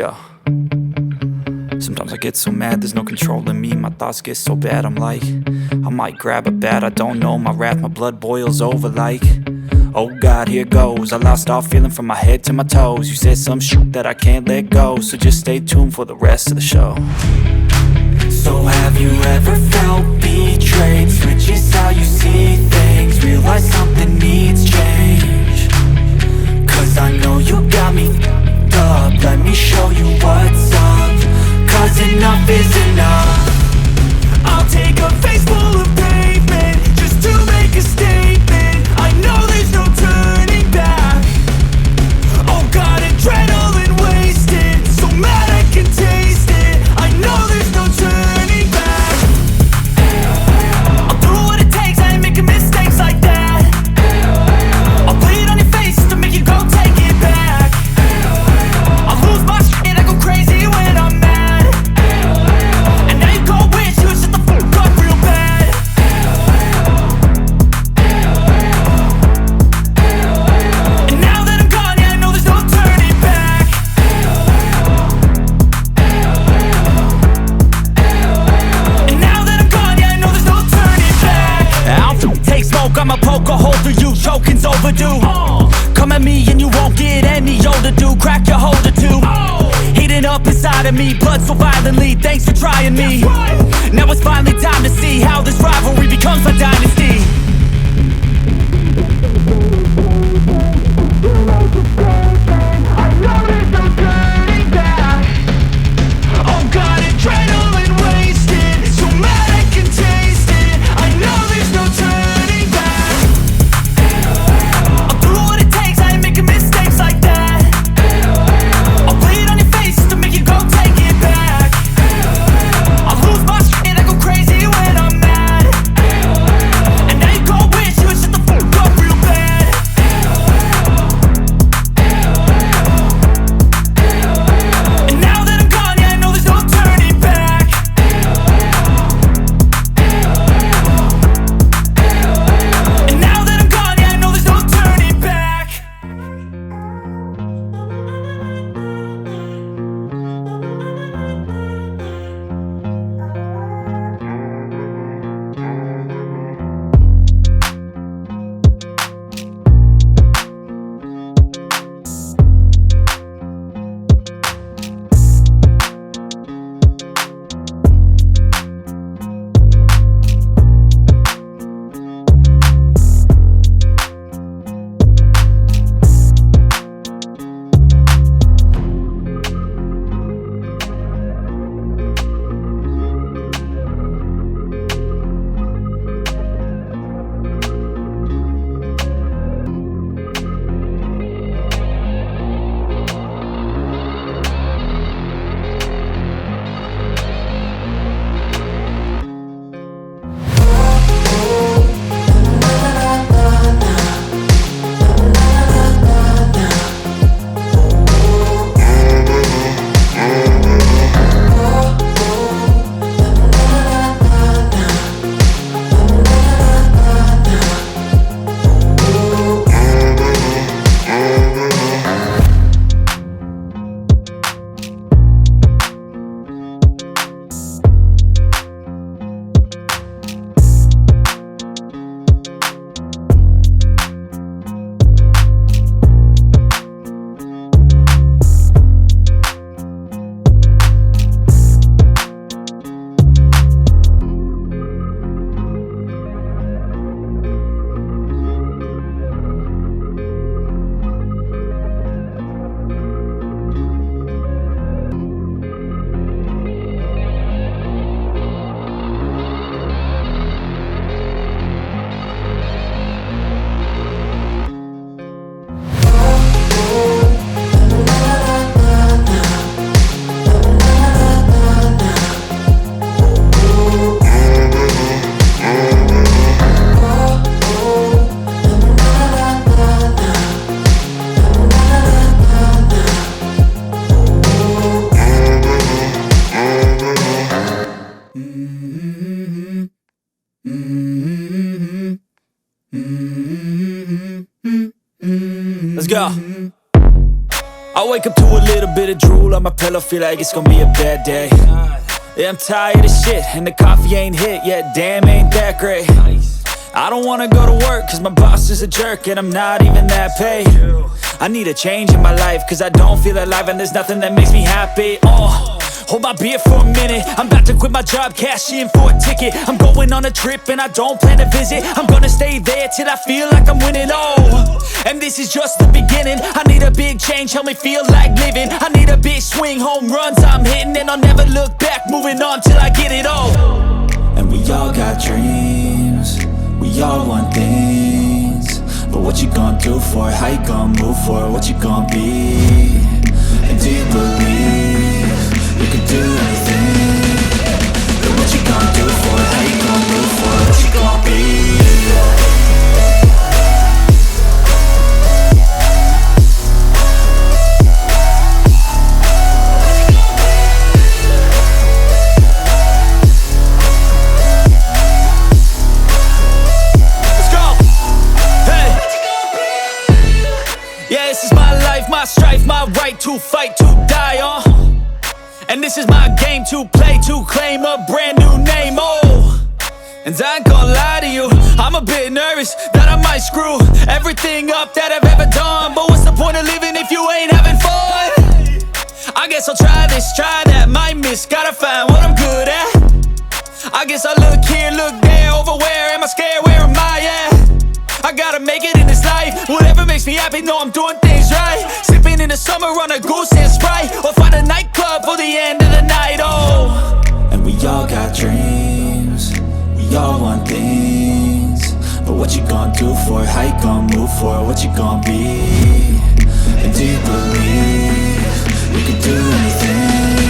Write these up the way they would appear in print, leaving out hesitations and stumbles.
go. Sometimes I get so mad, there's no controlling me. My thoughts get so bad, I'm like, I might grab a bat, I don't know. My wrath, my blood boils over like, oh God, here goes. I lost all feeling from my head to my toes. You said some shit that I can't let go, so just stay tuned for the rest of the show. So have you ever felt betrayed? Switches how you see things, realize something needs change. Cause I know you got me f***ed up, let me show you what's up. Cause enough is enough. I'll take a face full of pavement just to make a statement. I know there's no turning back. Oh God, adrenaline wasted, so mad I can taste it. I know there's no turning back. I'll do what it takes, I ain't making mistakes like that. I'll play it on your face just to make you go take it back. I'll lose my shit and I go crazy when I'm mad. And now you go wish you would shut the fuck up real bad. And now that I'm gone, yeah, I know there's no turning back. And now that I'm gone, yeah, I know there's no turning back. I'll take smoke, I'ma poke a hole through you, choking's overdue. Come at me and you won't get any older, dude. Crack your holder too. Heating up inside of me, blood so violently. Thanks for trying me. Now it's finally time to see how this rivalry becomes a dynasty. I know there's no turning back. Oh God, adrenaline wasted, so mad I can taste it. I know there's no turning back. I'll do what it takes, I ain't making mistakes like that. I'll play it on your face just to make you go take it back. I'll lose my shit and I go crazy when I'm mad. And now you go wish you would shut the fuck up real bad. And now that I'm gone, yeah, I know there's no turning back. And now that I'm gone, yeah, I know there's no turning back. Let's go. I wake up to a little bit of drool on my pillow, feel like it's gonna be a bad day. Yeah, I'm tired of shit, and the coffee ain't hit yet, damn, ain't that great. I don't wanna go to work, cause my boss is a jerk, and I'm not even that paid. I need a change in my life, cause I don't feel alive, and there's nothing that makes me happy. Hold my beer for a minute, I'm about to quit my job, cash in for a ticket. I'm going on a trip and I don't plan to visit. I'm gonna stay there till I feel like I'm winning, and this is just the beginning. I need a big change, help me feel like living. I need a big swing, home runs I'm hitting, and I'll never look back, moving on till I get it all. And we all got dreams, we all want things, but what you gonna do for it? How you gonna move for it? What you gonna be? And do you believe you can do anything? But what you gonna do for it? How you gonna move for it? What you gonna be? My strife, my right to fight, to die on. And this is my game to play, to claim a brand new name, And I ain't gonna lie to you, I'm a bit nervous that I might screw everything up that I've ever done. But what's the point of living if you ain't having fun? I guess I'll try this, try that, might miss, gotta find what I'm good at. I guess I look here, look there, over where am I scared, where am I at? I gotta make it in this life, whatever makes me happy, know I'm doing things right. Sipping in the summer on a goose and Sprite, or find a nightclub for the end of the night, And we all got dreams, we all want things, but what you gonna do for it? How you gonna move for it? What you gonna be? And do you believe you can do anything?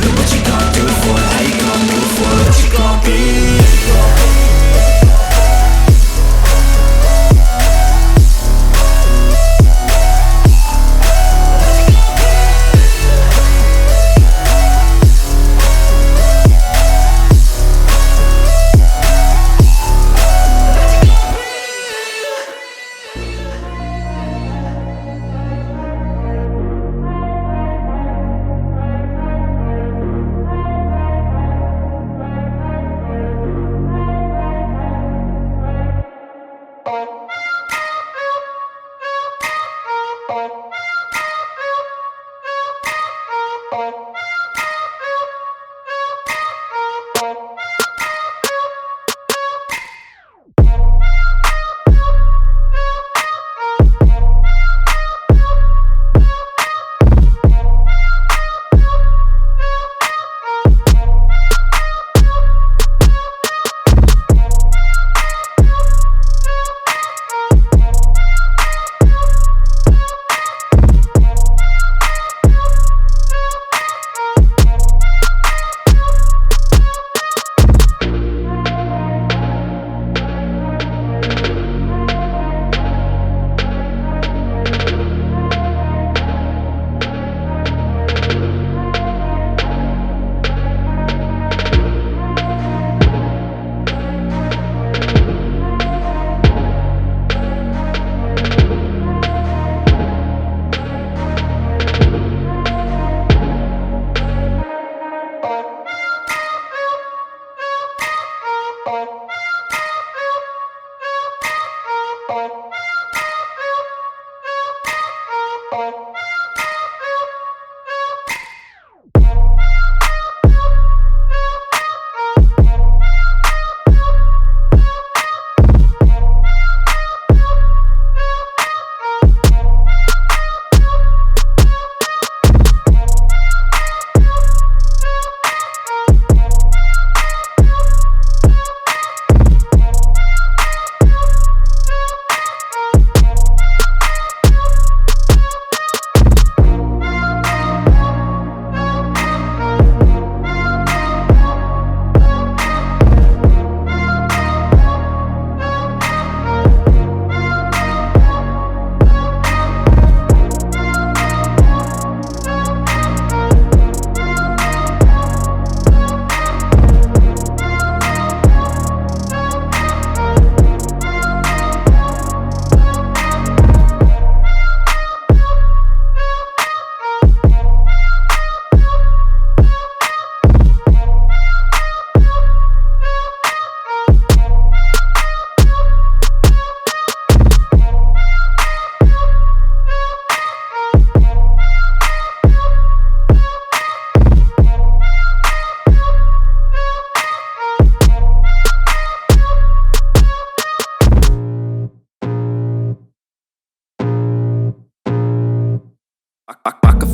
But what you gonna do for it? How you gonna move for it? What you gonna be?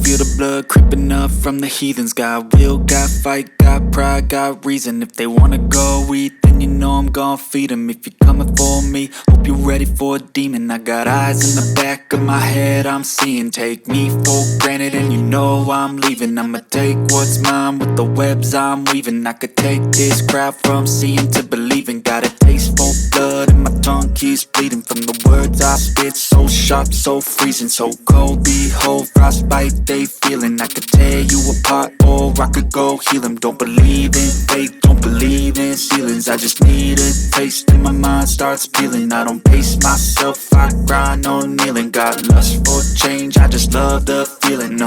feel the blood creeping up from the heathens. Got will, got fight, got pride, got reason. If they wanna go eat, then you know I'm gon' feed them. If you're coming for me, hope you're ready for a demon. I got eyes in the back of my head, I'm seeing. Take me for granted and you know I'm leaving. I'ma take what's mine with the webs I'm weaving. I could take this crowd from seeing to believing. Got a taste for blood and my tongue keeps bleeding from the words I spit. So sharp, so freezing, so cold. Behold, frostbite they feeling. I could tear you apart or I could go heal them. Don't believe in fate, don't believe in ceilings. I just need a taste and my mind starts peeling. I don't pace myself, I grind on kneeling. Got lust for change, I just love the feeling.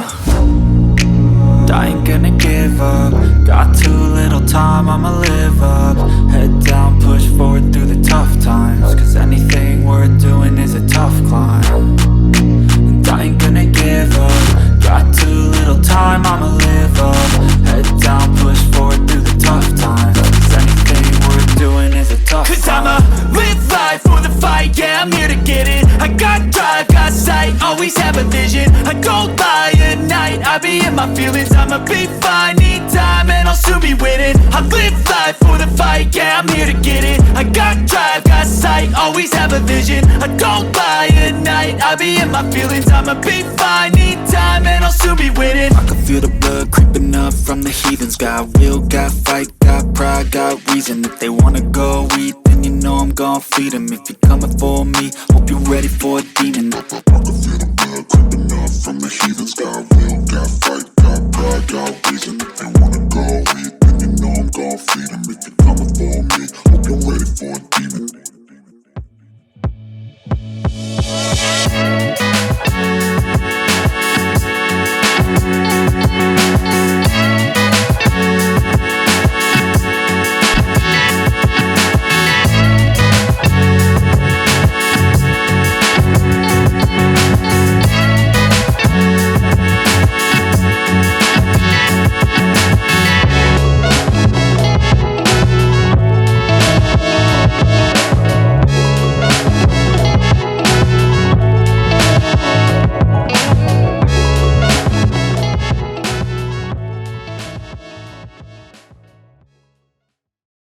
I ain't gonna give up. Got too little time, I'ma live up. Head down, push forward through the tough times. Cause anything worth doing is a tough climb. And I ain't gonna give up. Got too little time, I'ma live up. Head down, push forward through the tough times. Cause anything worth doing is a tough climb. Cause I'ma live life for the fight, yeah, I'm here to get it. I got drive, got sight, always have a vision. I don't lie at night, I be in my feelings. I'ma be fine, need time, and I'll soon be winning. I live life for the fight, yeah, I'm here to get it. I got drive, got sight, always have a vision. I don't lie at night, I be in my feelings. I'ma be fine, need time, and I'll soon be winning. I can feel the blood creeping up from the heathens. Got will, got fight, got pride, got reason. If they wanna go eat, then you know I'm gon' feed them. If you're coming for me, hope you're ready for a demon. I can feel the blood creeping up from the heathens. Got will, got fight, got pride, got reason. If they wanna go eat,